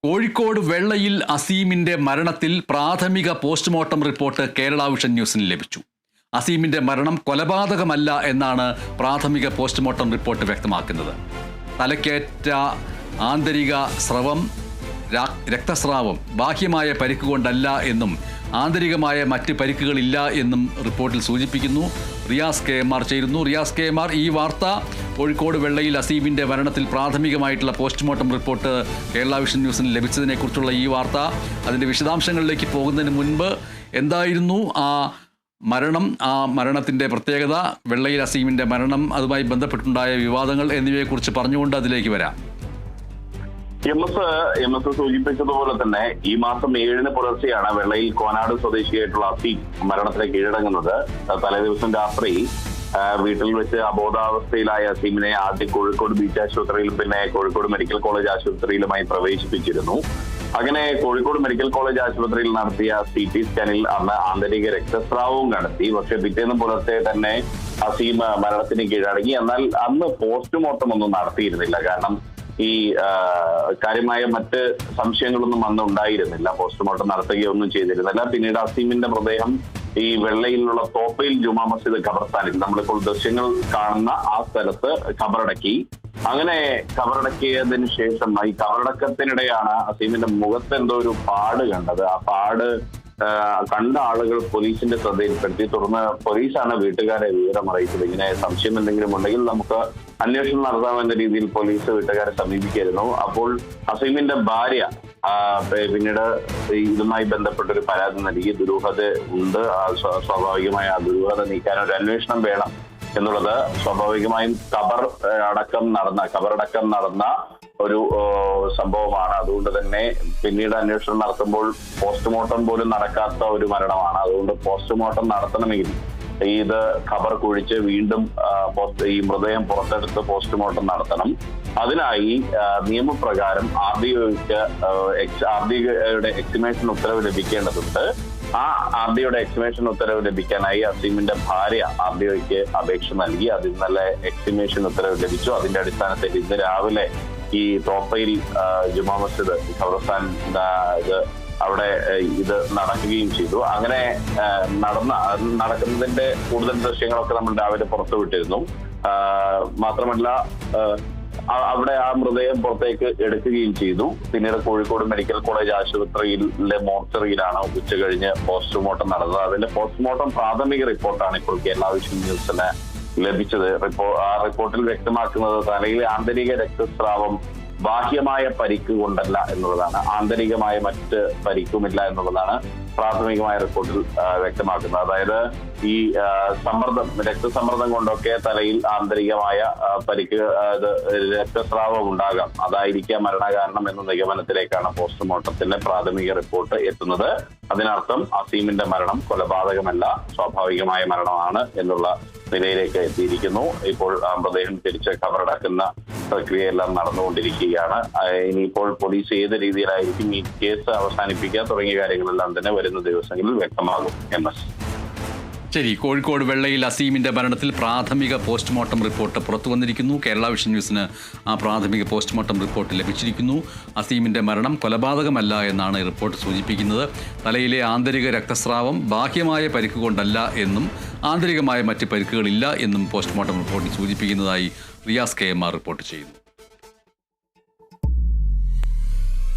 കോഴിക്കോട് വെള്ളയിൽ അസീമിന്റെ മരണത്തിൽ പ്രാഥമിക postmortem report Kerala vision ന്യൂസിന് ലഭിച്ചു. അസീമിന്റെ മരണം കൊലപാതകമല്ല എന്നാണ് പ്രാഥമിക പോസ്റ്റ്മോർട്ടം റിപ്പോർട്ട് വ്യക്തമാക്കുന്നത്. തലക്കേറ്റ ആന്തരിക സ്രവം, രക്തസ്രാവം ബാഹ്യമായ പരിക്ക് കൊണ്ടല്ല എന്നും ആന്തരികമായ മറ്റ് പരിക്കുകളില്ല എന്നും റിപ്പോർട്ടിൽ സൂചിപ്പിക്കുന്നു. റിയാസ് KMR ചേരുന്നു. റിയാസ് KMR, ഈ വാർത്ത കോഴിക്കോട് വെള്ളയിൽ അസീമിന്റെ മരണത്തിൽ പ്രാഥമികമായിട്ടുള്ള പോസ്റ്റ്മോർട്ടം റിപ്പോർട്ട് കേരള വിഷൻ ന്യൂസിന് ലഭിച്ചതിനെക്കുറിച്ചുള്ള ഈ വാർത്ത, അതിൻ്റെ വിശദാംശങ്ങളിലേക്ക് പോകുന്നതിന് മുൻപ് എന്തായിരുന്നു ആ മരണത്തിൻ്റെ പ്രത്യേകത, വെള്ളയിൽ അസീമിന്റെ മരണം, അതുമായി ബന്ധപ്പെട്ടുണ്ടായ വിവാദങ്ങൾ എന്നിവയെക്കുറിച്ച് പറഞ്ഞുകൊണ്ട് അതിലേക്ക് വരാം. എം എസ് സൂചിപ്പിച്ചതുപോലെ തന്നെ ഈ മാസം 7-ന് പുലർച്ചെയാണ് വെള്ളയിൽ കോനാട് സ്വദേശിയായിട്ടുള്ള അസീം മരണത്തിന് കീഴടങ്ങുന്നത്. തലേദിവസം രാത്രി വീട്ടിൽ വെച്ച് അബോധാവസ്ഥയിലായ അസീമിനെ ആദ്യം കോഴിക്കോട് ബീച്ച് ആശുപത്രിയിലും പിന്നെ കോഴിക്കോട് മെഡിക്കൽ കോളേജ് ആശുപത്രിയിലുമായി പ്രവേശിപ്പിച്ചിരുന്നു. അങ്ങനെ കോഴിക്കോട് മെഡിക്കൽ കോളേജ് ആശുപത്രിയിൽ നടത്തിയ CT സ്കാനിൽ അന്ന് ആന്തരിക രക്തസ്രാവവും കണ്ടെത്തി. പക്ഷെ പിറ്റേന്ന് പുലർച്ചെ തന്നെ അസീം മരണത്തിന് കീഴടങ്ങി. എന്നാൽ അന്ന് പോസ്റ്റ്മോർട്ടം ഒന്നും നടത്തിയിരുന്നില്ല. കാരണം ഈ കാര്യമായ മറ്റ് സംശയങ്ങളൊന്നും അന്ന് ഉണ്ടായിരുന്നില്ല. പോസ്റ്റ്മോർട്ടം നടത്തുകയൊന്നും ചെയ്തിരുന്നില്ല. പിന്നീട് അസീമിന്റെ മൃതദേഹം ഈ വെള്ളയിലുള്ള തോപ്പയിൽ ജുമാ മസ്ജിദ് ഖബർസ്ഥാനിൽ, നമ്മളിപ്പോൾ ദൃശ്യങ്ങൾ കാണുന്ന ആ സ്ഥലത്ത് ഖബറടക്കി. അങ്ങനെ ഖബറടക്കിയതിനു ശേഷം ഈ ഖബറടക്കത്തിനിടെയാണ് അസീമിന്റെ മുഖത്ത് എന്തോ ഒരു പാട് കണ്ടത്. ആ പാട് കണ്ട ആളുകൾ പോലീസിന്റെ ശ്രദ്ധയിൽപ്പെടുത്തി. തുടർന്ന് പോലീസാണ് വീട്ടുകാരെ വിവരം അറിയിച്ചത്. ഇങ്ങനെ സംശയം എന്തെങ്കിലും ഉണ്ടെങ്കിൽ നമുക്ക് അന്വേഷണം നടത്താമെന്ന രീതിയിൽ പോലീസ് വീട്ടുകാരെ സമീപിക്കായിരുന്നു. അപ്പോൾ അസീമിന്റെ ഭാര്യ പിന്നീട് ഇതുമായി ബന്ധപ്പെട്ടൊരു പരാതി നൽകി. ദുരൂഹത ഉണ്ട്, സ്വാഭാവികമായ ആ ദുരൂഹത നീക്കാൻ ഒരു അന്വേഷണം വേണം എന്നുള്ളത് സ്വാഭാവികമായും ഖബറടക്കം നടന്ന ഒരു സംഭവമാണ്. അതുകൊണ്ട് തന്നെ പിന്നീട് അന്വേഷണം നടത്തുമ്പോൾ പോസ്റ്റ്മോർട്ടം പോലും നടക്കാത്ത ഒരു മരണമാണ്. അതുകൊണ്ട് പോസ്റ്റ്മോർട്ടം നടത്തണമെങ്കിൽ ഇത് ഖബർ കുഴിച്ച് വീണ്ടും ഈ മൃതദേഹം പുറത്തെടുത്ത് പോസ്റ്റ്മോർട്ടം നടത്തണം. അതിനായി നിയമപ്രകാരം RDOയുടെ എക്സിമേഷൻ ഉത്തരവ് ലഭിക്കേണ്ടതുണ്ട്. ആ RDOയുടെ എക്സിമേഷൻ ഉത്തരവ് ലഭിക്കാനായി അസീമിന്റെ ഭാര്യ RDOയ്ക്ക് അപേക്ഷ നൽകി. അതിൽ നല്ല എക്സിമേഷൻ ഉത്തരവ് ലഭിച്ചു. അതിന്റെ അടിസ്ഥാനത്തിൽ ഇന്ന് രാവിലെ ഈ തോപ്പയിൽ ജുമാ മസ്ജിദ് ഖബർസ്ഥാൻ അവിടെ ഇത് നടക്കുകയും ചെയ്തു. അങ്ങനെ നടക്കുന്നതിന്റെ കൂടുതൽ ദൃശ്യങ്ങളൊക്കെ നമ്മൾ രാവിലെ പുറത്തുവിട്ടിരുന്നു. മാത്രമല്ല അവിടെ ആ മൃതദേഹം പുറത്തേക്ക് എടുക്കുകയും ചെയ്തു. പിന്നീട് കോഴിക്കോട് മെഡിക്കൽ കോളേജ് ആശുപത്രിയിലെ മോർച്ചറിയിലാണ് ഉച്ച കഴിഞ്ഞ് പോസ്റ്റ്മോർട്ടം നടന്നത്. അതിന്റെ പോസ്റ്റ്മോർട്ടം പ്രാഥമിക റിപ്പോർട്ടാണ് ഇപ്പോൾ കേരള വിഷൻ ന്യൂസിന് ലഭിച്ചത്. ആ റിപ്പോർട്ടിൽ വ്യക്തമാക്കുന്നത് തലയിലെ ആന്തരിക രക്തസ്രാവം ബാഹ്യമായ പരിക്ക് കൊണ്ടല്ല എന്നുള്ളതാണ്. ആന്തരികമായ മറ്റ് പരിക്കുമില്ല എന്നുള്ളതാണ് പ്രാഥമികമായ റിപ്പോർട്ടിൽ വ്യക്തമാക്കുന്നത്. അതായത് ഈ രക്തസമ്മർദ്ദം കൊണ്ടൊക്കെ തലയിൽ ആന്തരികമായ പരിക്ക്, രക്തസ്രാവം ഉണ്ടാകാം, അതായിരിക്കാം മരണകാരണം എന്ന നിഗമനത്തിലേക്കാണ് പോസ്റ്റ്മോർട്ടത്തിന്റെ പ്രാഥമിക റിപ്പോർട്ട് എത്തുന്നത്. അതിനർത്ഥം അസീമിന്റെ മരണം കൊലപാതകമല്ല, സ്വാഭാവികമായ മരണമാണ് എന്നുള്ള നിലയിലേക്ക് എത്തിയിരിക്കുന്നു. ഇപ്പോൾ മൃതദേഹം തിരിച്ച് ഖബറടക്കുന്ന പ്രക്രിയയെല്ലാം നടന്നുകൊണ്ടിരിക്കുകയാണ്. ഇനിയിപ്പോൾ പോലീസ് ഏത് രീതിയിലായിരിക്കും ഈ കേസ് അവസാനിപ്പിക്കുക തുടങ്ങിയ കാര്യങ്ങളെല്ലാം തന്നെ വരുന്ന ദിവസങ്ങളിൽ വ്യക്തമാകും. MS ശരി, കോഴിക്കോട് വെള്ളയിൽ അസീമിന്റെ മരണത്തിൽ പ്രാഥമിക പോസ്റ്റ്മോർട്ടം റിപ്പോർട്ട് പുറത്തു വന്നിരിക്കുന്നു. കേരള വിഷൻ ന്യൂസിന് ആ പ്രാഥമിക പോസ്റ്റ്മോർട്ടം റിപ്പോർട്ട് ലഭിച്ചിരിക്കുന്നു. അസീമിന്റെ മരണം കൊലപാതകമല്ല എന്നാണ് റിപ്പോർട്ട് സൂചിപ്പിക്കുന്നത്. തലയിലെ ആന്തരിക രക്തസ്രാവം ബാഹ്യമായ പരിക്ക് കൊണ്ടല്ല എന്നും ആന്തരികമായ മറ്റ് പരിക്കുകളില്ല എന്നും പോസ്റ്റ്മോർട്ടം റിപ്പോർട്ടിൽ സൂചിപ്പിക്കുന്നതായി റിയാസ് KMR റിപ്പോർട്ട് ചെയ്യുന്നു.